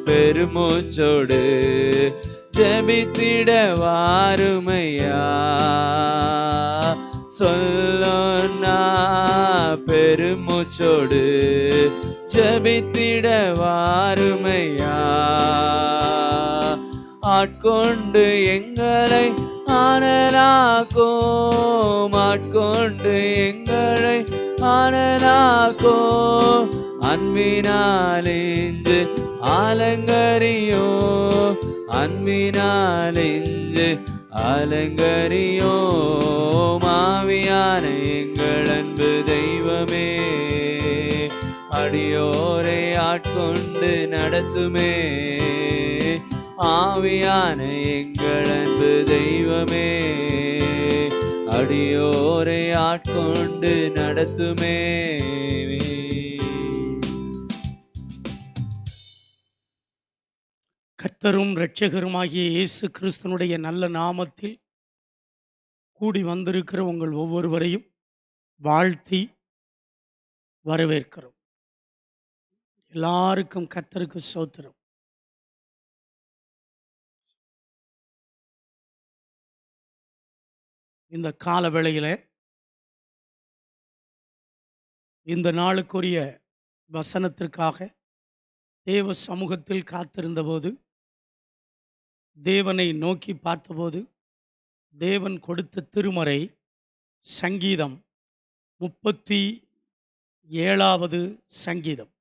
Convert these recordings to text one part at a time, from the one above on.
பெருமூச்சோடு ஜெபித்திட வாருமையா. சொல்லோன்னா பெருமூச்சோடு ஜெபித்திட வாருமையா. ஆட்கொண்டு எங்களை ஆனலாக்கும், ஆட்கொண்டு எங்களை ஆனலாக்கும். அன்பினாலிஞ்சு அலங்கரியோ, அன்பினாலிஞ்சு அலங்கரியோ. மாவியான எங்கள் அன்பு தெய்வமே, அடியோரை ஆட்கொண்டு நடத்துமே. ஆவியான எங்கள் அன்பு தெய்வமே, அடியோரை ஆட்கொண்டு நடத்துமே. கர்த்தரும் இரட்சகருமாகிய இயேசு கிறிஸ்துனுடைய நல்ல நாமத்தில் கூடி வந்திருக்கிற உங்கள் ஒவ்வொருவரையும் வாழ்த்தி வரவேற்கிறோம். எல்லாருக்கும் கர்த்தருக்கு ஸ்தோத்திரம். இந்த கால வேளையில இந்த நாளுக்குரிய வசனத்திற்காக தேவ சமூகத்தில் காத்திருந்தபோது, தேவனை நோக்கி பார்த்தபோது, தேவன் கொடுத்த திருமறை சங்கீதம் 37வது சங்கீதம்.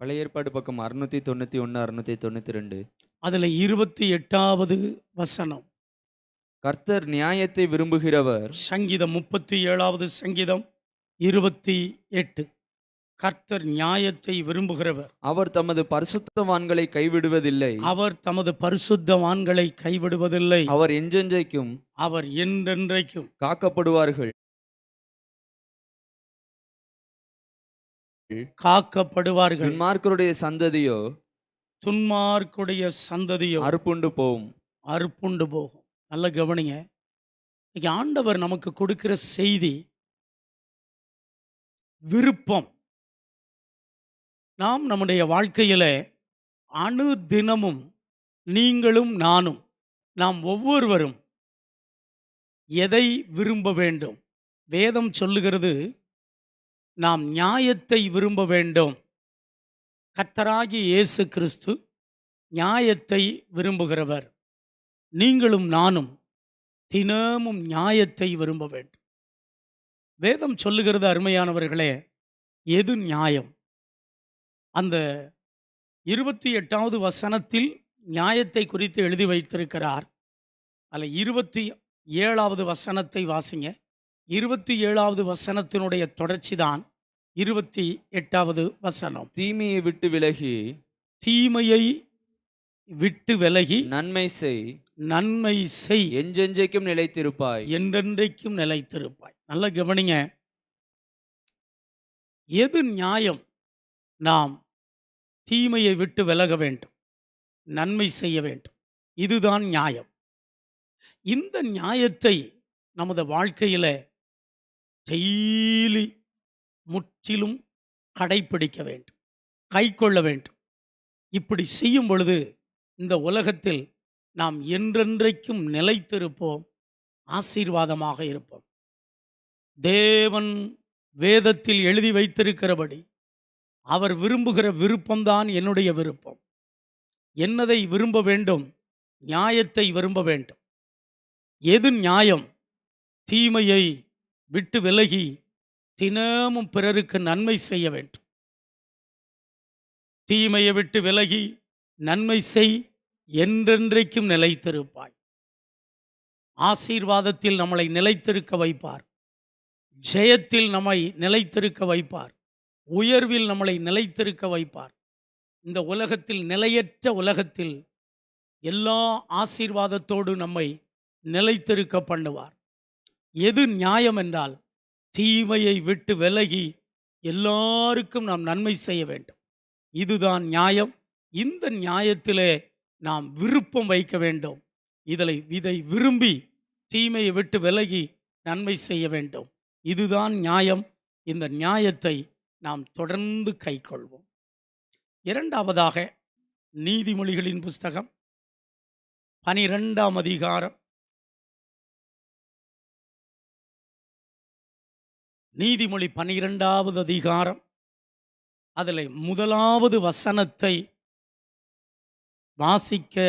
பழைய ஏற்பாடு பக்கம் 691 692. அதுல 28வது வசனம். கர்த்தர் நியாயத்தை விரும்புகிறவர். சங்கீதம் 37வது சங்கீதம் 28. கர்த்தர் நியாயத்தை விரும்புகிறவர். அவர் தமது பரிசுத்தவான்களை கைவிடுவதில்லை. அவர் தமது பரிசுத்தவான்களை கைவிடுவதில்லை. அவர் என்றென்றைக்கும், அவர் என்றென்றைக்கும் காக்கப்படுவார்கள். காக்கப்படுவார்கள். துன்மார்க்கருடைய சந்ததியோ, துன்மார்க்குடைய சந்ததியோ அறுப்புண்டு போகும். அறுப்புண்டு போகும். நல்ல கவனிங்க. இன்னைக்கு ஆண்டவர் நமக்கு கொடுக்கிற செய்தி விருப்பம். நாம் நம்முடைய வாழ்க்கையில அணு தினமும் நீங்களும் நானும், நாம் ஒவ்வொருவரும் எதை விரும்ப வேண்டும்? வேதம் சொல்லுகிறது, நாம் நியாயத்தை விரும்ப வேண்டும். கர்த்தராகிய இயேசு கிறிஸ்து நியாயத்தை விரும்புகிறவர். நீங்களும் நானும் தினமும் நியாயத்தை விரும்ப வேண்டும். வேதம் சொல்லுகிறது, அருமையானவர்களே, எது நியாயம்? அந்த 28வது வசனத்தில் நியாயத்தை குறித்து எழுதி வைத்திருக்கிறார். அதில் 27வது வசனத்தை வாசிங்க. 27வது வசனத்தினுடைய தொடர்ச்சி தான் 28வது வசனம். தீமையை விட்டு விலகி, தீமையை விட்டு விலகி நன்மை செய், நன்மை செய், என்றென்றைக்கும் நிலைத்திருப்பாய். என்றென்றைக்கும் நிலைத்திருப்பாய். நல்ல கவனிங்க. எது நியாயம்? நாம் தீமையை விட்டு விலக வேண்டும், நன்மை செய்ய வேண்டும். இதுதான் நியாயம். இந்த நியாயத்தை நமது வாழ்க்கையில டெய்லி முற்றிலும் கடைப்பிடிக்க வேண்டும், கைக்கொள்ள வேண்டும். இப்படி செய்யும் பொழுது இந்த உலகத்தில் நாம் என்றென்றைக்கும் நிலைத்திருப்போம், ஆசீர்வாதமாக இருப்போம். தேவன் வேதத்தில் எழுதி வைத்திருக்கிறபடி அவர் விரும்புகிற விருப்பம்தான் என்னுடைய விருப்பம். என்னதை விரும்ப வேண்டும்? நியாயத்தை விரும்ப வேண்டும். எது நியாயம்? தீமையை விட்டு விலகி தினமும் பிறருக்கு நன்மை செய்ய வேண்டும். தீமையை விட்டு விலகி நன்மை செய், என்றென்றைக்கும் நிலைத்திருப்பாய். ஆசீர்வாதத்தில் நம்மளை நிலைத்திருக்க வைப்பார். ஜெயத்தில் நம்மை நிலைத்திருக்க வைப்பார். உயர்வில் நம்மளை நிலைத்திருக்க வைப்பார். இந்த உலகத்தில், நிலையற்ற உலகத்தில் எல்லா ஆசீர்வாதத்தோடு நம்மை நிலைத்திருக்க பண்ணுவார். எது நியாயம் என்றால், தீமையை விட்டு விலகி எல்லாருக்கும் நாம் நன்மை செய்ய வேண்டும். இதுதான் நியாயம். இந்த நியாயத்திலே நாம் விருப்பம் வைக்க வேண்டும். இதை விரும்பி தீமையை விட்டு விலகி நன்மை செய்ய வேண்டும். இதுதான் நியாயம். இந்த நியாயத்தை நாம் தொடர்ந்து கைக்கொள்வோம். இரண்டாவதாக நீதிமொழிகளின் புஸ்தகம் 12ஆம் அதிகாரம். நீதிமொழி 12வது அதிகாரம். அதில் முதலாவது வசனத்தை வாசிக்க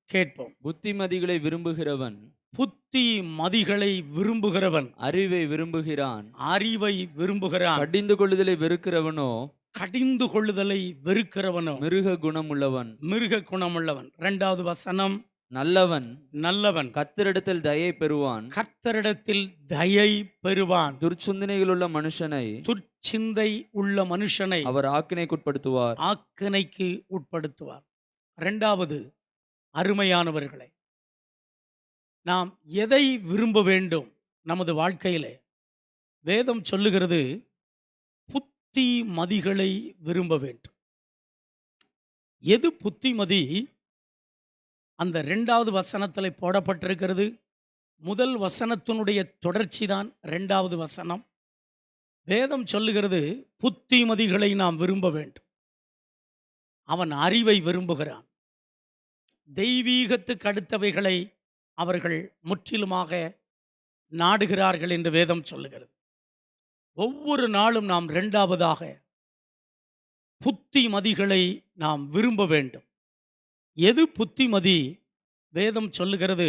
கேட்போம். புத்திமதிகளை விரும்புகிறவன் புத்தி மதிகளை விரும்புகிறவன் அறிவை விரும்புகிறான். அறிவை விரும்புகிறான். கடிந்து கொள்ளுதலை வெறுக்கிறவனோ கடிந்து கொள்ளுதலை வெறுக்கிறவனோ மிருக குணமுள்ளவன். மிருக குணமுள்ளவன். 2வது வசனம், நல்லவன் நல்லவன் கர்த்தரிடத்தில் தயை பெறுவான். கர்த்தரிடத்தில் தயை பெறுவான். துர்ச்சிந்தனைகளுள்ள மனுஷனை துர்ச்சிந்தை உள்ள மனுஷனை அவர் ஆக்கினைக்குட்படுத்துவார். ஆக்கினைக்கு உட்படுத்துவார். 2வது, அருமையானவர்களே, நாம் எதை விரும்ப வேண்டும் நமது வாழ்க்கையிலே? வேதம் சொல்லுகிறது புத்தி மதிகளை விரும்ப வேண்டும். எது புத்திமதி? அந்த 2வது வசனத்தில் போடப்பட்டிருக்கிறது. முதல் வசனத்தினுடைய தொடர்ச்சி தான் 2வது வசனம். வேதம் சொல்லுகிறது புத்திமதிகளை நாம் விரும்ப வேண்டும். அவன் அறிவை விரும்புகிறான். தெய்வீகத்துக்கு அடுத்தவைகளை அவர்கள் முற்றிலுமாக நாடுகிறார்கள் என்று வேதம் சொல்லுகிறது. ஒவ்வொரு நாளும் நாம் 2வதாக புத்திமதிகளை நாம் விரும்ப வேண்டும். எது புத்திமதி? வேதம் சொல்லுகிறது,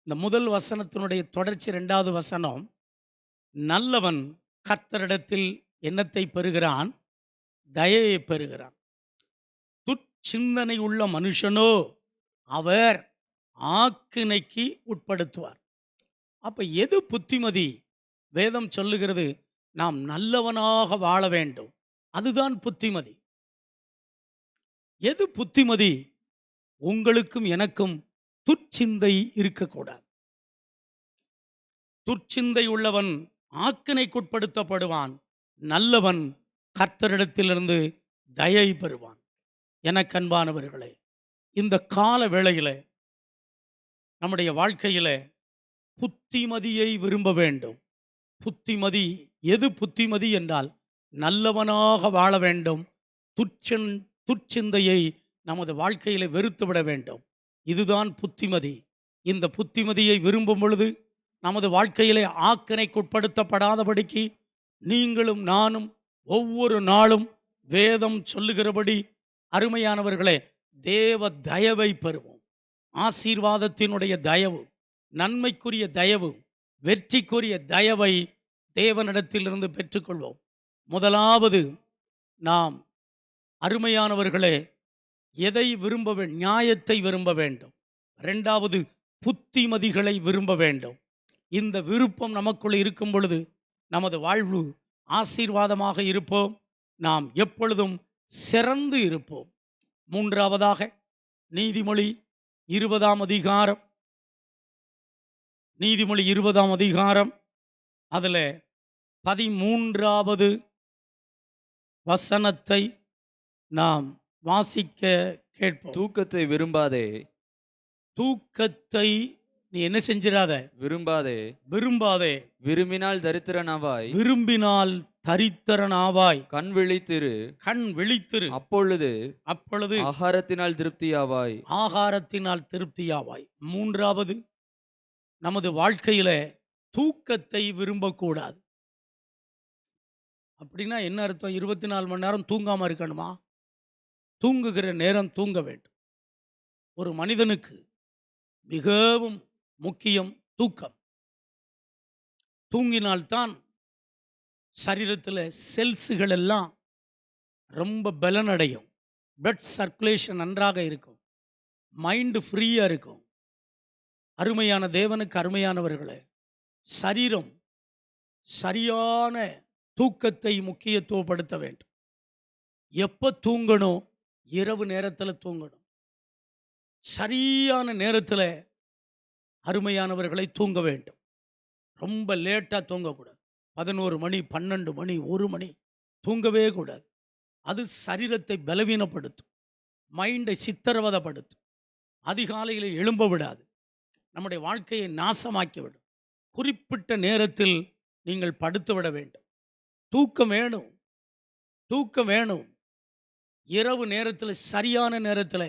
இந்த முதல் வசனத்தினுடைய தொடர்ச்சி 2வது வசனம், நல்லவன் கர்த்தரிடத்தில் என்னத்தை பெறுகிறான்? தயையை பெறுகிறான். துர்ச்சிந்தனை உள்ள மனுஷனோ அவர் ஆக்கினைக்கு உட்படுத்துவார். அப்ப எது புத்திமதி? வேதம் சொல்லுகிறது நாம் நல்லவனாக வாழ வேண்டும். அதுதான் புத்திமதி. எது புத்திமதி? உங்களுக்கும் எனக்கும் துர்ச்சிந்தை இருக்கக்கூடாது. துர்ச்சிந்தை உள்ளவன் ஆக்கினைக்குட்படுத்தப்படுவான். நல்லவன் கர்த்தரிடத்திலிருந்து தயை பெறுவான். எனக்கன்பானவர்களே, இந்த கால வேளையில நம்முடைய வாழ்க்கையில புத்திமதியை விரும்ப வேண்டும். புத்திமதி எது? புத்திமதி என்றால் நல்லவனாக வாழ வேண்டும். துர்ச்சிந்தையை நமது வாழ்க்கையில வெறுத்துவிட வேண்டும். இதுதான் புத்திமதி. இந்த புத்திமதியை விரும்பும் பொழுது நமது வாழ்க்கையிலே ஆக்கினைக்குட்படுத்தப்படாதபடிக்கு நீங்களும் நானும் ஒவ்வொரு நாளும் வேதம் சொல்லுகிறபடி, அருமையானவர்களே, தேவ தயவை பெறுவோம். ஆசீர்வாதத்தினுடைய தயவு, நன்மைக்குரிய தயவு, வெற்றிக்குரிய தயவை தேவனிடத்திலிருந்து பெற்றுக்கொள்வோம். முதலாவது, நாம் அருமையானவர்களே எதை விரும்ப வேண்டும்? நியாயத்தை விரும்ப வேண்டும். 2வது, புத்திமதிகளை விரும்ப வேண்டும். இந்த விருப்பம் நமக்குள் இருக்கும் பொழுது நமது வாழ்வு ஆசீர்வாதமாக இருப்போம். நாம் எப்பொழுதும் சிறந்து இருப்போம். 3வதாக நீதிமொழி 20ஆம் அதிகாரம். நீதிமொழி 20ஆம் அதிகாரம். அதில் 13வது வசனத்தை நாம் வாசிக்க கேட்போம். தூக்கத்தை விரும்பாதே. தூக்கத்தை நீ என்ன செஞ்சிடாத? விரும்பாதே. விரும்பாதே. விரும்பினால் தரித்திரனாவாய். விரும்பினால் தரித்திரனாவாய். கண் விழித்திரு. கண் விழித்திரு. அப்பொழுது ஆகாரத்தினால் திருப்தியாவாய். ஆகாரத்தினால் திருப்தியாவாய். 3வது, நமது வாழ்க்கையில தூக்கத்தை விரும்பக்கூடாது. அப்படின்னா என்ன அர்த்தம்? 24 மணி நேரம் தூங்காம இருக்கணுமா? தூங்குகிற நேரம் தூங்க வேண்டும். ஒரு மனிதனுக்கு மிகவும் முக்கியம் தூக்கம். தூங்கினால்தான் சரீரத்தில் செல்ஸுகள் எல்லாம் ரொம்ப பலனடையும். பிளட் சர்க்குலேஷன் நன்றாக இருக்கும். மைண்டு ஃப்ரீயாக இருக்கும். அருமையான தேவனுக்கு அருமையானவர்களே, சரீரம் சரியான தூக்கத்தை முக்கியத்துவப்படுத்த வேண்டும். எப்போ தூங்கணும்? இரவு நேரத்தில் தூங்கணும். சரியான நேரத்தில் அருமையானவர்களை தூங்க வேண்டும். ரொம்ப லேட்டாக தூங்கக்கூடாது. 11 மணி, 12 மணி, 1 மணி தூங்கவே கூடாது. அது சரீரத்தை பலவீனப்படுத்தும், மைண்டை சித்திரவதைப்படுத்தும், அதிகாலையில் எழும்ப விடாது, நம்முடைய வாழ்க்கையை நாசமாக்கிவிடும். குறிப்பிட்ட நேரத்தில் நீங்கள் படுத்து விட வேண்டும். தூக்கம் வேணும், தூக்கம் வேணும். இரவு நேரத்தில் சரியான நேரத்தில்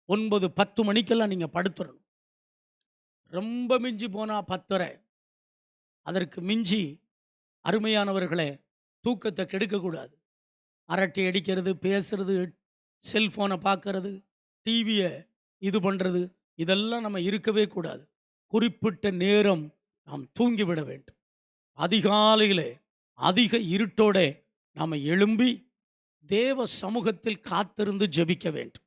9-10 மணிக்கெல்லாம் நீங்கள் படுத்துடணும். ரொம்ப மிஞ்சி போனால் 10:30. அதற்கு மிஞ்சி அருமையானவர்களே தூக்கத்தை கெடுக்கக்கூடாது. அரட்டை அடிக்கிறது, பேசுறது, செல்ஃபோனை பார்க்கறது, டிவியை இது பண்ணுறது, இதெல்லாம் நம்ம இருக்கவே கூடாது. குறிப்பிட்ட நேரம் நாம் தூங்கிவிட வேண்டும். அதிகாலையில் அதிக இருட்டோட நாம் எழும்பி தேவ சமூகத்தில் காத்திருந்து ஜெபிக்க வேண்டும்.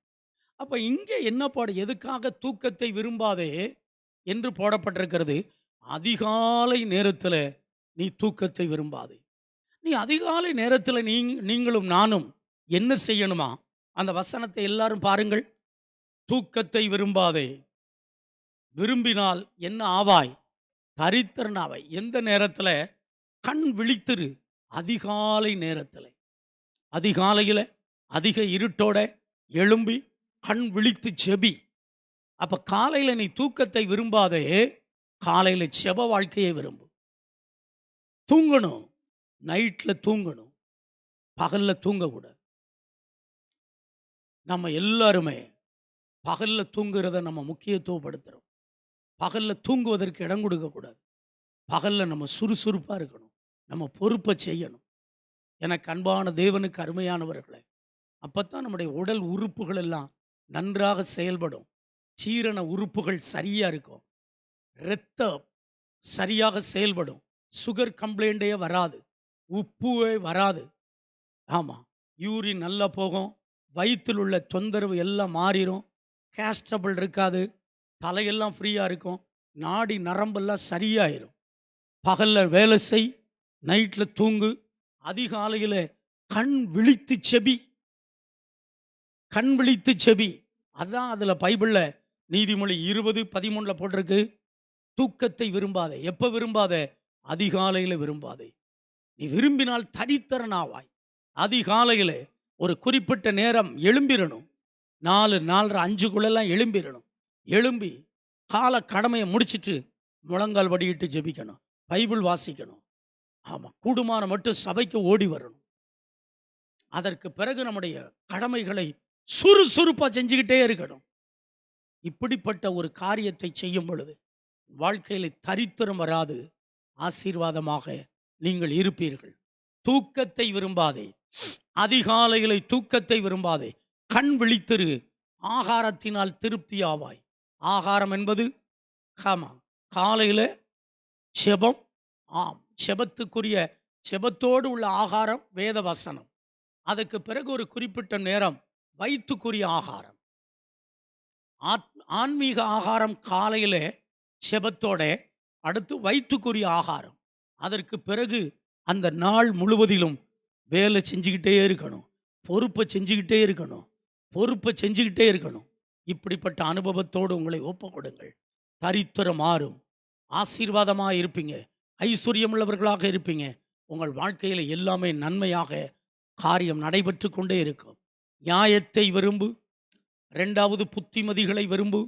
அப்போ இங்கே என்ன எதுக்காக தூக்கத்தை விரும்பாதே என்று போடப்பட்டிருக்கிறது? அதிகாலை நேரத்தில் நீ தூக்கத்தை விரும்பாதே. நீ அதிகாலை நேரத்தில் நீங்களும் நானும் என்ன செய்யணுமா? அந்த வசனத்தை எல்லாரும் பாருங்கள். தூக்கத்தை விரும்பாதே, விரும்பினால் என்ன ஆவாய்? தரித்திரனாவாய். எந்த நேரத்தில்? கண் விழித்திரு. அதிகாலை நேரத்தில், அதிகாலையில் அதிக இருட்டோட எழும்பி கண் விழித்து ஜெபி. அப்போ காலையில் நீ தூக்கத்தை விரும்பாதே, காலையில் ஜெப வாழ்க்கையை விரும்பு. தூங்கணும், நைட்டில் தூங்கணும், பகலில் தூங்கக்கூடாது. நம்ம எல்லாருமே பகலில் தூங்குறத நம்ம முக்கியத்துவப்படுத்துகிறோம். பகலில் தூங்குவதற்கு இடம் கொடுக்கக்கூடாது. பகலில் நம்ம சுறுசுறுப்பாக இருக்கணும், நம்ம பொறுப்பை செய்யணும். எனக்கு அன்பான தேவனுக்கு அருமையானவர்களே, அப்போ தான் நம்முடைய உடல் உறுப்புகள் எல்லாம் நன்றாக செயல்படும். சீரண உறுப்புகள் சரியாக இருக்கும், இரத்தம் சரியாக செயல்படும், சுகர் கம்ப்ளைண்டே வராது, உப்புவே வராது. ஆமாம், யூரின் நல்லா போகும், வயிற்றில் உள்ள தொந்தரவு எல்லாம் மாறிடும், கேஸ்ட்ரபிள் இருக்காது, தலையெல்லாம் ஃப்ரீயாக இருக்கும், நாடி நரம்பெல்லாம் சரியாயிரும். பகலில் வேலை செய், நைட்டில் தூங்கு, அதிகாலையில் கண் விழித்து செபி, கண் விழித்து செபி. அதான் அதில் பைபிளில் நீதிமொழி 20:13 போட்டிருக்கு. தூக்கத்தை விரும்பாதே. எப்போ விரும்பாதே? அதிகாலையில் விரும்பாதே. நீ விரும்பினால் தரித்திரனாவாய். அதிகாலையில் ஒரு குறிப்பிட்ட நேரம் எழும்பிடணும். 4, 4:30, 5க்குள்ளெல்லாம் எழும்பிடணும். எழும்பி கால கடமையை முடிச்சிட்டு முழங்கால் வடியிட்டு ஜெபிக்கணும், பைபிள் வாசிக்கணும். ஆமாம், கூடுமான மட்டும் சபைக்கு ஓடி வரணும். அதற்கு பிறகு நம்முடைய கடமைகளை சுறுசுறுப்பாக செஞ்சுக்கிட்டே இருக்கணும். இப்படிப்பட்ட ஒரு காரியத்தை செய்யும் பொழுது வாழ்க்கையில் தரித்திரம் வராது, ஆசீர்வாதமாக நீங்கள் இருப்பீர்கள். தூக்கத்தை விரும்பாதே, அதிகாலையில் தூக்கத்தை விரும்பாதே, கண் விழித்திரு, ஆகாரத்தினால் திருப்தி ஆவாய். ஆகாரம் என்பது காலையில் செபம். ஆம், செபத்துக்குரிய செபத்தோடு உள்ள ஆகாரம் வேத வசனம். அதுக்கு பிறகு ஒரு குறிப்பிட்ட நேரம் வயிற்றுக்குரிய ஆகாரம். ஆன்மீக ஆகாரம் காலையில் செபத்தோட, அடுத்து வயிற்றுக்குரிய ஆகாரம். அதற்கு பிறகு அந்த நாள் முழுவதிலும் வேலை செஞ்சுக்கிட்டே இருக்கணும், பொறுப்பை செஞ்சுக்கிட்டே இருக்கணும், பொறுப்பை செஞ்சுக்கிட்டே இருக்கணும். இப்படிப்பட்ட அனுபவத்தோடு உங்களை ஒப்பு கொடுங்கள். தரித்திரம் மாறும், ஆசீர்வாதமாக இருப்பீங்க, ஐஸ்வர்யமுள்ளவர்களாக இருப்பீங்க. உங்கள் வாழ்க்கையில் எல்லாமே நன்மையாக காரியம் நடைபெற்று கொண்டே இருக்கும். நியாயத்தை விரும்பு, 2வது புத்திமதிகளை விரும்பு,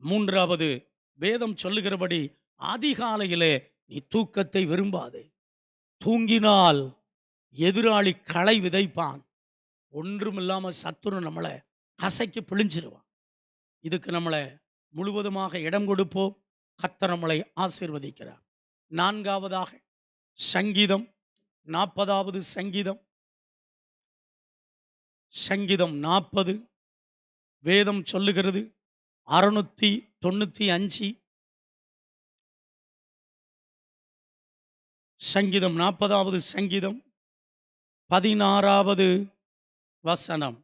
3வது வேதம் சொல்லுகிறபடி அதிகாலையிலே நீ தூக்கத்தை விரும்பாதே. தூங்கினால் எதிராளி களை விதைப்பான், ஒன்றுமில்லாமல் சத்துரு நம்மளை கசைக்கு பிழிஞ்சிருவான். இதுக்கு நம்மளை முழுவதுமாக இடம் கொடுப்போம். கர்த்தர் நம்மளை ஆசீர்வதிக்கிறார். 4வதாக சங்கீதம் 40வது சங்கீதம், சங்கீதம் 40 வேதம் சொல்லுகிறது 695. சங்கீதம் 40வது சங்கீதம் 16வது வசனம்.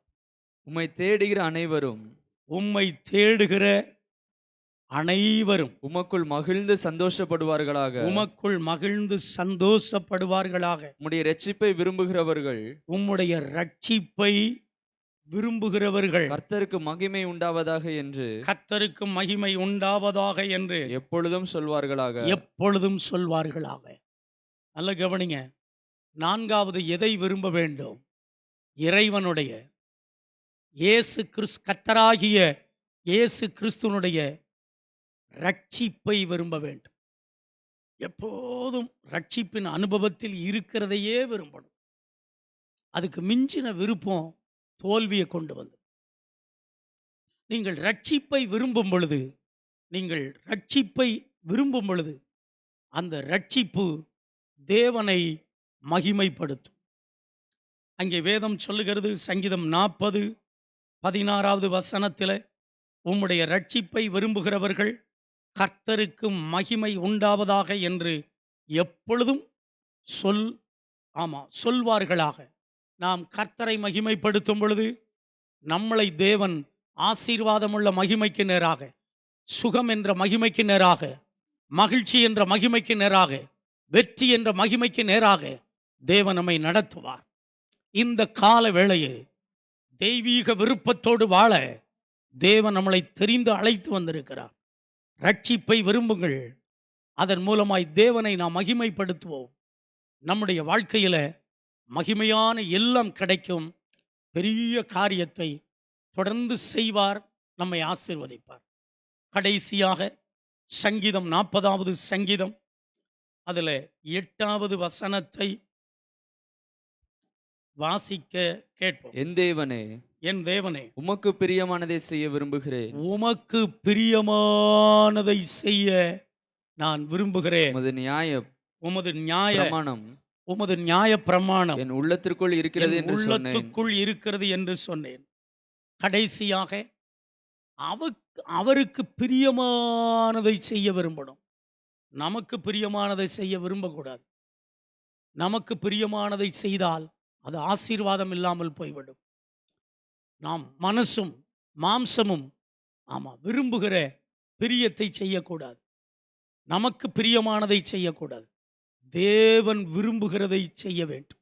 உம்மை தேடுகிற அனைவரும், உம்மை தேடுகிற அனைவரும் உமக்குள் மகிழ்ந்து சந்தோஷப்படுவார்களாக. உமக்குள் மகிழ்ந்து சந்தோஷப்படுவார்களாக. உம்முடைய இரட்சிப்பை விரும்புகிறவர்கள், உம்முடைய இரட்சிப்பை விரும்புகிறவர்கள் கர்த்தருக்கு மகிமை உண்டாவதாக என்று, கர்த்தருக்கு மகிமை உண்டாவதாக என்று எப்பொழுதும் சொல்வார்களாக, எப்பொழுதும் சொல்வார்களாக. நல்ல கவனிங்க. 4வது எதை விரும்ப வேண்டும்? இறைவனுடைய இயேசு கிறிஸ்து, கர்த்தராகிய இயேசு கிறிஸ்துனுடைய இரட்சிப்பை விரும்ப வேண்டும். எப்போதும் ரட்சிப்பின் அனுபவத்தில் இருக்கிறதையே விரும்பணும். அதுக்கு மிஞ்சின விருப்பம் தோல்வியை கொண்டு வந்து. நீங்கள் ரட்சிப்பை விரும்பும் பொழுது நீங்கள் ரட்சிப்பை விரும்பும் பொழுது அந்த ரட்சிப்பு தேவனை மகிமைப்படுத்தும். அங்கே வேதம் சொல்லுகிறது, சங்கீதம் 40:16 வசனத்தில், உம்முடைய ரட்சிப்பை விரும்புகிறவர்கள் கர்த்தருக்கு மகிமை உண்டாவதாக என்று எப்பொழுதும் சொல்வார்களாக. நாம் கர்த்தரை மகிமைப்படுத்தும் பொழுது நம்மளை தேவன் ஆசீர்வாதமுள்ள மகிமைக்கு நேராக, சுகம் என்ற மகிமைக்கு நேராக, மகிழ்ச்சி என்ற மகிமைக்கு நேராக, வெற்றி என்ற மகிமைக்கு நேராக தேவன் நம்மை நடத்துவார். இந்த கால வேளையை தெய்வீக விருப்பத்தோடு வாழ தேவன் நம்மளை தெரிந்து அழைத்து வந்திருக்கிறார். ரட்சிப்பை விரும்புங்கள். அதன் மூலமாய் தேவனை நாம் மகிமைப்படுத்துவோம். நம்முடைய வாழ்க்கையில் மகிமையான எல்லாம் கிடைக்கும். பெரிய காரியத்தை தொடர்ந்து செய்வார், நம்மை ஆசீர்வதிப்பார். கடைசியாக சங்கீதம் 40வது சங்கீதம் அதில் 8வது வசனத்தை வாசிக்க கேட்போம். என் தேவனே உமக்கு பிரியமானதை செய்ய விரும்புகிறேன். உமக்கு பிரியமானதை செய்ய நான் விரும்புகிறேன். உமது நியாய பிரமாணம் என் உள்ளத்திற்குள் இருக்கிறது என்று சொன்னேன். கடைசியாக அவருக்கு பிரியமானதை செய்ய விரும்பணும். நமக்கு பிரியமானதை செய்ய விரும்பக்கூடாது. நமக்கு பிரியமானதை செய்தால் அது ஆசீர்வாதம் இல்லாமல் போய்விடும். நாம் மனசும் மாம்சமும் விரும்புகிற பிரியத்தை செய்யக்கூடாது. நமக்கு பிரியமானதை செய்யக்கூடாது. தேவன் விரும்புகிறதை செய்ய வேண்டும்.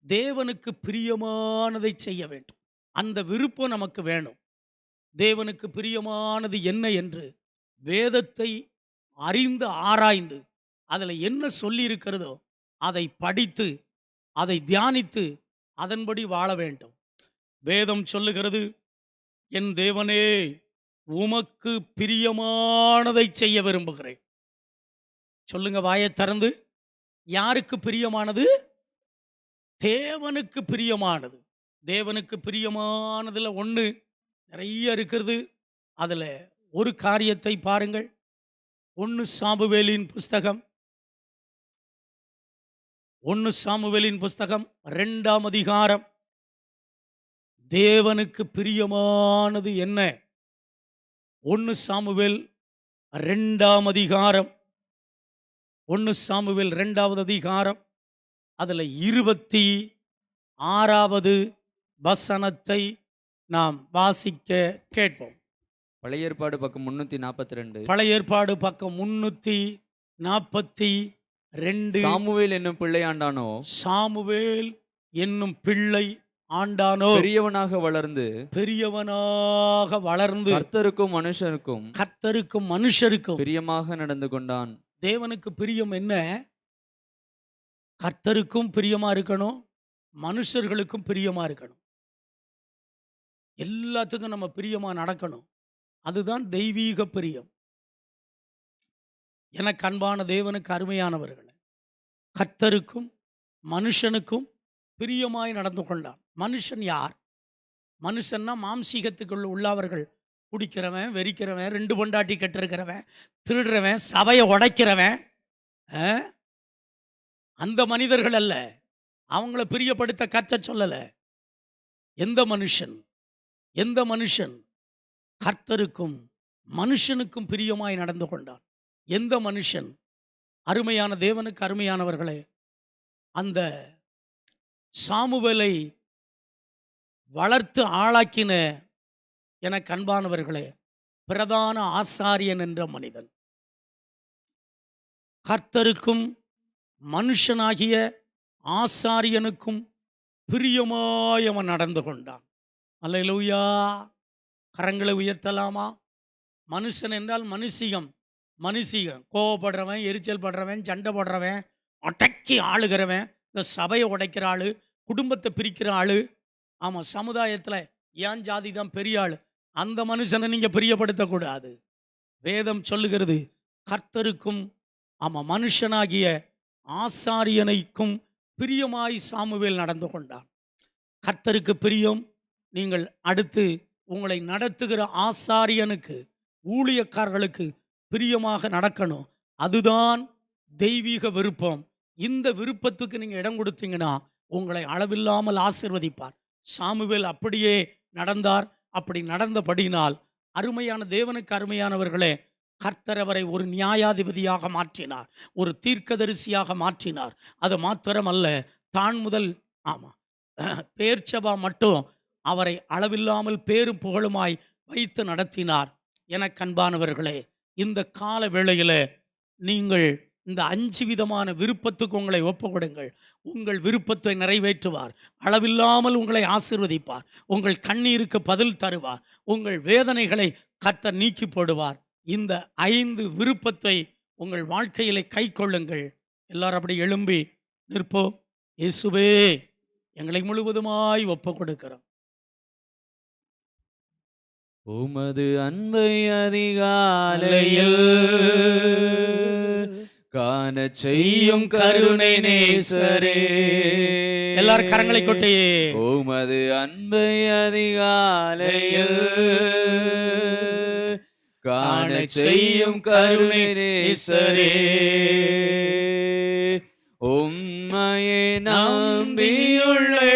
தேவனுக்கு பிரியமானதை செய்ய வேண்டும். அந்த விருப்பம் நமக்கு வேணும். தேவனுக்கு பிரியமானது என்ன என்று வேதத்தை அறிந்து ஆராய்ந்து அதில் என்ன சொல்லி இருக்கிறதோ அதை படித்து அதை தியானித்து அதன்படி வாழ வேண்டும். வேதம் சொல்லுகிறது, என் தேவனே உமக்கு பிரியமானதை செய்ய விரும்புகிறேன். சொல்லுங்க வாயை திறந்து. யாருக்கு பிரியமானது? தேவனுக்கு பிரியமானது. தேவனுக்கு பிரியமானதுல ஒன்று நிறைய இருக்கிறது. அதில் ஒரு காரியத்தை பாருங்கள். 1 சாமுவேலின் புஸ்தகம் 2ஆம் அதிகாரம். தேவனுக்கு பிரியமானது என்ன? 1 சாமுவேல் 2ஆம் அதிகாரம். 1 சாமுவேல் 2வது அதிகாரம் அதில் 26வது வசனத்தை நாம் வாசிக்க கேட்போம். பழைய ஏற்பாடு பக்கம் 342. பழைய ஏற்பாடு பக்கம் 342. சாமுவேல் என்னும் பிள்ளை ஆண்டானோ. சாமுவேல் என்னும் பிள்ளை ஆண்டானோ பெரியவனாக வளர்ந்து கர்த்தருக்கும் மனுஷருக்கும் பிரியமாக நடந்து கொண்டான். தேவனுக்கு பிரியம் என்ன? கர்த்தருக்கும் பிரியமா இருக்கணும், மனுஷர்களுக்கும் பிரியமா இருக்கணும். எல்லாத்துக்கும் நம்ம பிரியமா நடக்கணும். அதுதான் தெய்வீக பிரியம். எனக்கு அன்பான தேவனுக்கு அருமையானவர்களே, கர்த்தருக்கும் மனுஷனுக்கும் பிரியமாய் நடந்து கொண்டான். மனுஷன் யார்? மனுஷன்னா மாம்சீகத்துக்குள்ள உள்ளவர்கள். குடிக்கிறவன், வெறிக்கிறவன், 2 பொண்டாட்டி கட்டிருக்கிறவன், திருடுறவன், சபையை உடைக்கிறவன், அந்த மனிதர்கள் அல்ல. அவங்கள பிரியப்படுத்த கற்ற சொல்லல. எந்த மனுஷன் கர்த்தருக்கும் மனுஷனுக்கும் பிரியமாய் நடந்து கொண்டான்? எந்த மனுஷன்? அருமையான தேவனுக்கு அருமையானவர்களே, அந்த சாமுவேலை வளர்த்து ஆளாக்கின எனக்கு அன்பானவர்களே, பிரதான ஆசாரியன் என்ற மனிதன் கர்த்தருக்கும் மனுஷனாகிய ஆசாரியனுக்கும் பிரியமாய் அவன் நடந்து கொண்டான். அல்லேலூயா. கரங்களை உயர்த்தலாமா? மனுஷன் என்றால் மனுஷிகம். கோவப்படுறவன், எரிச்சல் படுறவன், சண்டை போடுறவன், அடக்கி ஆளுகிறவன், இந்த சபையை உடைக்கிற ஆளு, குடும்பத்தை பிரிக்கிற ஆளு, சமுதாயத்தில் ஏன் ஜாதி தான் பெரிய ஆள். அந்த மனுஷனை நீங்கள் பிரியப்படுத்தக்கூடாது. வேதம் சொல்லுகிறது, கர்த்தருக்கும் ஆமாம், மனுஷனாகிய ஆசாரியனைக்கும் பிரியமாய் சாமுவேல் நடந்து கொண்டான். கர்த்தருக்கு பிரியம். நீங்கள் அடுத்து உங்களை நடத்துகிற ஆசாரியனுக்கு, ஊழியக்காரர்களுக்கு பிரியமாக நடக்கணும். அதுதான் தெய்வீக விருப்பம். இந்த விருப்பத்துக்கு நீங்கள் இடம் கொடுத்தீங்கன்னா உங்களை அளவில்லாமல் ஆசீர்வதிப்பார். சாமுவேல் அப்படியே நடந்தார். அப்படி நடந்தபடியினால் அருமையான தேவனுக்கு அருமையானவர்களே, கர்த்தர் அவரை ஒரு நியாயாதிபதியாக மாற்றினார், ஒரு தீர்க்கதரிசியாக மாற்றினார். அது மாத்திரமல்ல, தான் முதல் பேர்ச்சபா மட்டும் அவரை அளவில்லாமல் பேரும் புகழுமாய் வைத்து நடத்தினார். எனக்கு அன்பானவர்களே, இந்த கால வேளையில் நீங்கள் இந்த 5 விதமான விருப்பத்துக்கு உங்களை ஒப்புக்கொடுங்கள். உங்கள் விருப்பத்தை நிறைவேற்றுவார். அளவில்லாமல் உங்களை ஆசீர்வதிப்பார். உங்கள் கண்ணீருக்கு பதில் தருவார். உங்கள் வேதனைகளை கர்த்தர் நீக்கி போடுவார். இந்த 5 விருப்பத்தை உங்கள் வாழ்க்கையிலே கை கொள்ளுங்கள். எல்லாரும் அப்படி எழும்பி நிற்போம். இயேசுவே, எங்களை முழுவதுமாய் ஒப்புக் கொடுக்கிறோம். உமது அன்பை அதிகாலையில் காண செய்யும் கருணை நேசரே. எல்லாரும் கரங்களை கொட்டி, உமது அன்பை அதிகாலையில் காண செய்யும் கருணை நேசரே. உம்மையே நம்பியுள்ளே,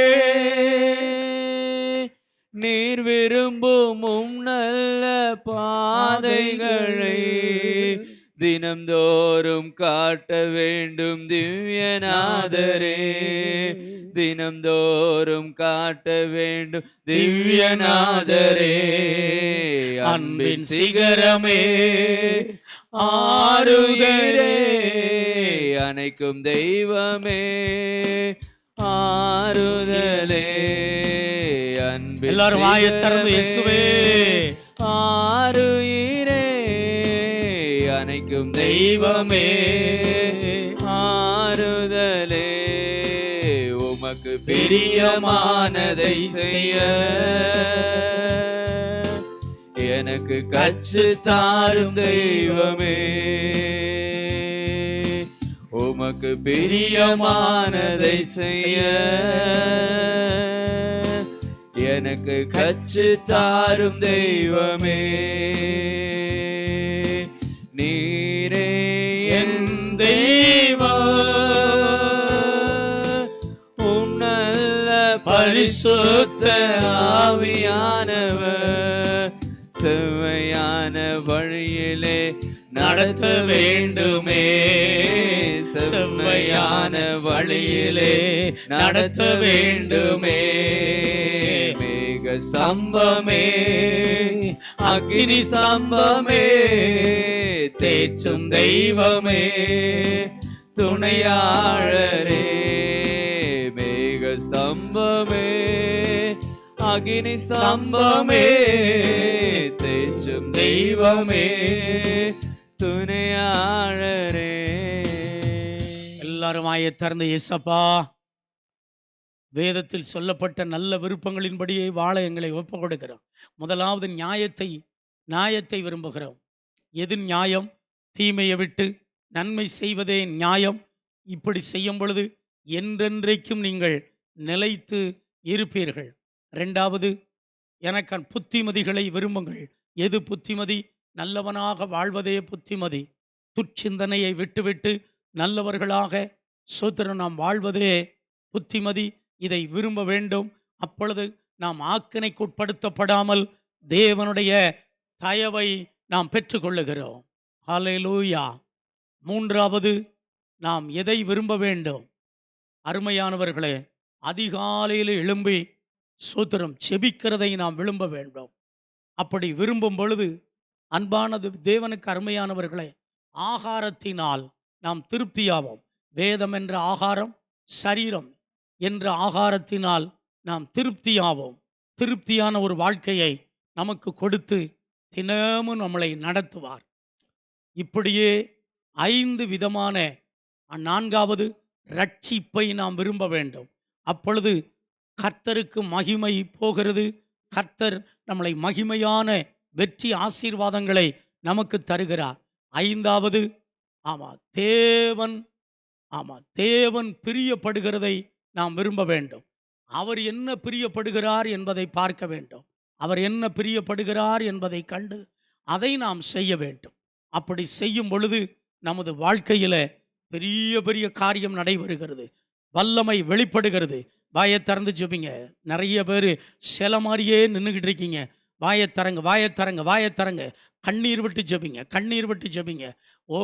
நீர் விரும்பும் நல்ல பாதைகளை தினம்தோறும் காட்ட வேண்டும் திவ்யநாதரே. தினம்தோறும் காட்ட வேண்டும் திவ்யநாதரே. அன்பின் சிகரமே, ஆறுகிறே, அணைக்கும் தெய்வமே, ஆறுதலே. அன்பின் எல்லாரும் வாயை திறந்து இயேசுவே, ஆறுயிரே, அணைக்கும் தெய்வமே, ஆறுதலே. உமக்கு பிரியமானதை செய்ய எனக்கு கற்று தாரும் தெய்வமே. உமக்கு பிரியமானதை செய்ய எனக்கு கற்று தாரும் தெய்வமே. நீரே என் தெய்வம், உம் நல்ல பரிசுத்த ஆவியானவர் செவ்வையான வழியிலே நடத்த வேண்டுமே. செவ்வையான வழியிலே நடத்த வேண்டுமே. மேக ஸ்தம்பமே, அக்னி ஸ்தம்பமே, தேற்றும் தெய்வமே, துணையாளரே. மேக ஸ்தம்பமே, அக்னி ஸ்தம்பமே, தேற்றும் தெய்வமே, துணையாளரே. எல்லாரும் வாயை திறந்து, இயேசப்பா, வேதத்தில் சொல்லப்பட்ட நல்ல விருப்பங்களின்படியே வாழ எங்களை ஒப்புக் கொடுக்கிறோம். முதலாவது நியாயத்தை விரும்புகிறோம். எது நியாயம்? தீமையை விட்டு நன்மை செய்வதே நியாயம். இப்படி செய்யும் பொழுது என்றென்றைக்கும் நீங்கள் நிலைத்து இருப்பீர்கள். 2வது, எனக்கு புத்திமதிகளை விரும்புங்கள். எது புத்திமதி? நல்லவனாக வாழ்வதே புத்திமதி. துச்சிந்தனையை விட்டுவிட்டு நல்லவர்களாக சோத்திரம் நாம் வாழ்வதே புத்திமதி. இதை விரும்ப வேண்டும். அப்பொழுது நாம் ஆக்கினைக்குட்படுத்தப்படாமல் தேவனுடைய தயவை நாம் பெற்றுக்கொள்ளுகிறோம். ஹல்லேலூயா. 3வது, நாம் எதை விரும்ப வேண்டும்? அருமையானவர்களே, அதிகாலையில் எழும்பி சோத்திரம் செபிக்கிறதை நாம் விரும்ப வேண்டும். அப்படி விரும்பும் பொழுது அன்பானது தேவனுக்கு அருமையானவர்களே, ஆகாரத்தினால் நாம் திருப்தியாவோம். வேதம் என்ற ஆகாரம், சரீரம் என்ற ஆகாரத்தினால் நாம் திருப்தியாவோம். திருப்தியான ஒரு வாழ்க்கையை நமக்கு கொடுத்து தினமும் நம்மளை நடத்துவார். இப்படியே 5 விதமான 4வது, ரட்சிப்பை நாம் விரும்ப வேண்டும். அப்பொழுது கர்த்தருக்கு மகிமை போகிறது. கர்த்தர் நம்மளை மகிமையான வெற்றி ஆசீர்வாதங்களை நமக்கு தருகிறார். 5வது, ஆமா, தேவன் ஆமா, தேவன் பிரியப்படுகிறதை நாம் விரும்ப வேண்டும். அவர் என்ன பிரியப்படுகிறார் என்பதை பார்க்க வேண்டும். அவர் என்ன பிரியப்படுகிறார் என்பதை கண்டு அதை நாம் செய்ய வேண்டும். அப்படி செய்யும் பொழுது நமது வாழ்க்கையில பெரிய பெரிய காரியம் நடைபெறுகிறது. வல்லமை வெளிப்படுகிறது. வாயை திறந்து ஜெபிங்க. நிறைய பேர் சில மாதிரியே நின்றுக்கிட்டு இருக்கீங்க. வாயை திறங்க, வாயை திறங்க, வாயை திறங்க. கண்ணீர் விட்டு ஜெபிங்க, கண்ணீர் விட்டு ஜெபிங்க. ஓ,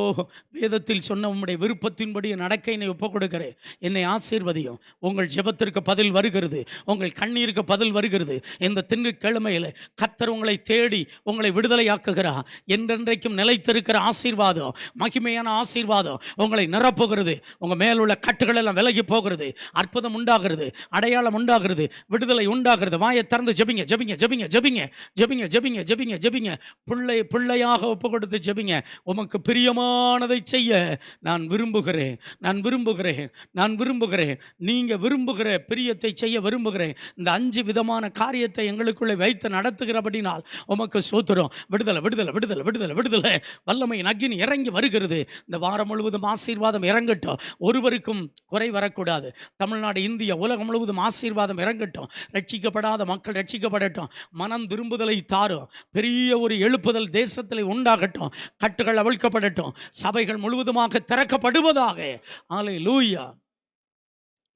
வேதத்தில் சொன்ன உம்முடைய விருப்பத்தின்படி நடக்க என்னை ஒப்புக் கொடுக்கிறேன், என்னை ஆசீர்வதியும். உங்கள் ஜெபத்திற்கு பதில் வருகிறது, உங்கள் கண்ணீருக்கு பதில் வருகிறது. இந்த திங்கட்கிழமையில் கர்த்தர் உங்களை தேடி உங்களை விடுதலையாக்குகிறார். என்றென்றைக்கும் நிலைத்திருக்கிற ஆசீர்வாதம், மகிமையான ஆசீர்வாதம் உங்களை நிரப்புகிறது. உங்கள் மேலுள்ள கட்டுகள் எல்லாம் விலகி போகிறது. அற்புதம் உண்டாகிறது, அடையாளம் உண்டாகிறது, விடுதலை உண்டாகிறது. வாயை திறந்து ஜெபிங்க, ஜெபிங்க, ஜெபிங்க, ஜெபிங்க, ஜெபிங்க, ஜெபிங்க, ஜெபிங்க, ஜெபிங்க. பிள்ளையாக ஒப்பு கொடுத்து ஜெபிங்க. உமக்கு பிரியமானதை செய்ய நான் விரும்புகிறேன், நான் விரும்புகிறேன், நான் விரும்புகிறேன். நீங்க விரும்புகிற பிரியத்தை செய்ய விரும்புகிறேன். இந்த 5 விதமான காரியத்தை எங்களுக்குள்ளே வைத்து நடத்துகிறபடினால் உமக்கு சோத்திரம். விடுதலை, விடுதலை, விடுதலை, விடுதலை, விடுதலை. வல்லமையின் அக்கினி இறங்கி வருகிறது. இந்த வாரம் முழுவதும் ஆசீர்வாதம் இறங்கட்டும். ஒருவருக்கும் குறை வரக்கூடாது. தமிழ்நாடு, இந்தியா, உலகம் முழுவதும் ஆசீர்வாதம் இறங்கட்டும். ரட்சிக்கப்படாத மக்கள் ரட்சிக்கப்படட்டும். மனம் திரும்புதலை தாரும். பெரிய ஒரு எழுப்புதல் தேசத்தில் உண்டாகட்டும். கட்டுகள் அவிழ்க்கப்படட்டும். சபைகள் முழுவதுமாக திறக்கப்படுவதாக. அல்லேலூயா.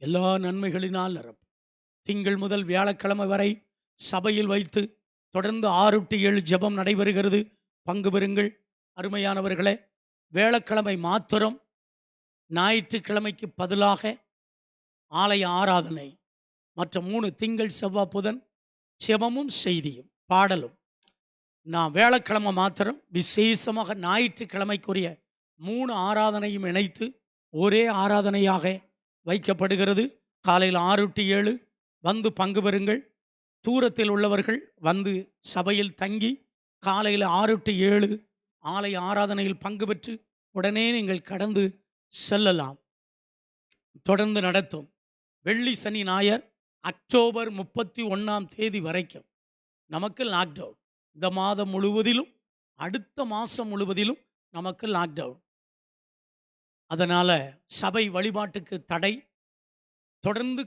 எல்லா நன்மைகளினால் நிரப்பும். திங்கள் முதல் வியாழக்கிழமை வரை சபையில் வைத்து தொடர்ந்து 6 to 7 ஜெபம் நடைபெறுகிறது. பங்கு பெறுங்கள் அருமையானவர்களே. வியாழக்கிழமை மாத்திரம், ஞாயிற்றுக்கிழமைக்கு பதிலாக ஆலய ஆராதனை. மற்ற 3 திங்கள், செவ்வாய், புதன் ஜெபமும் செய்தியும் பாடலும். நான் வியாழக்கிழமை மாத்திரம் விசேஷமாக ஞாயிற்றுக்கிழமைக்குரிய 3 ஆராதனையும் இணைத்து ஒரே ஆராதனையாக வைக்கப்படுகிறது. காலையில் 6 to 7 வந்து பங்கு பெறுங்கள். தூரத்தில் உள்ளவர்கள் வந்து சபையில் தங்கி காலையில் 6 to 7 ஆலய ஆராதனையில் பங்கு பெற்று உடனே நீங்கள் கடந்து செல்லலாம். தொடர்ந்து நடத்தும். வெள்ளி, சனி, ஞாயிறு அக்டோபர் 31 வரைக்கும் நமக்கு லாக்டவுன். இந்த மாதம் முழுவதிலும் அடுத்த மாதம் முழுவதிலும் நமக்கு லாக்டவுன். அதனால் சபை வழிபாட்டுக்கு தடை. தொடர்ந்து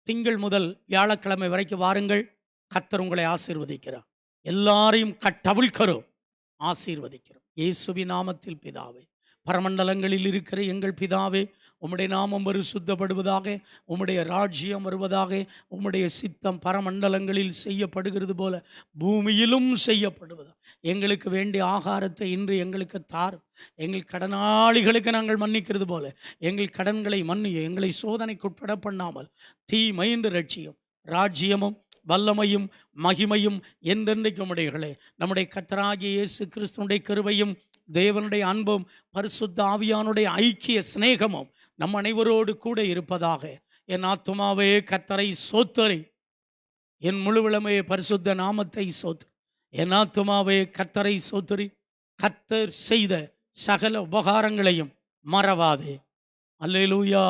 திங்கள் முதல் வியாழக்கிழமை வரைக்கும் வாருங்கள். கர்த்தர் உங்களை ஆசீர்வதிக்கிறார். எல்லாரையும் கட்டவிழ்கிறோம், ஆசீர்வதிக்கிறோம். இயேசுவின் நாமத்தில் பிதாவே, பரமண்டலங்களில் இருக்கிற எங்கள் பிதாவே, உம்முடைய நாமம் பரிசுத்தப்படுவதாக, உம்முடைய ராஜ்யம் வருவதாக, உம்முடைய சித்தம் பரமண்டலங்களில் செய்யப்படுகிறது போல பூமியிலும் செய்யப்படுவதாக. எங்களுக்கு வேண்டிய ஆகாரத்தை இன்று எங்களுக்கு தாரும். எங்கள் கடனாளிகளுக்கு நாங்கள் மன்னிக்கிறது போல எங்கள் கடன்களை மன்னியும். எங்களை சோதனைக்குட்பட பண்ணாமல் தீமைந்து ரட்சியும். ராஜ்யமும் வல்லமையும் மகிமையும் என்றென்றைக்கும் உடையகளே. நம்முடைய கர்த்தராகிய இயேசு கிறிஸ்துவுடைய கிருபையும் தேவனுடைய அன்பும் பரிசுத்த ஆவியானுடைய ஐக்கிய சிநேகமும் நம் அனைவரோடு கூட இருப்பதாக. என் ஆத்துமாவே கர்த்தரை சோத்தரி, என் முழுவலமே பரிசுத்த நாமத்தை சோத்தரி. என் ஆத்துமாவே கர்த்தரை சோத்தரி, கர்த்தர் செய்த சகல உபகாரங்களையும் மறவாதே. அல்லேலூயா.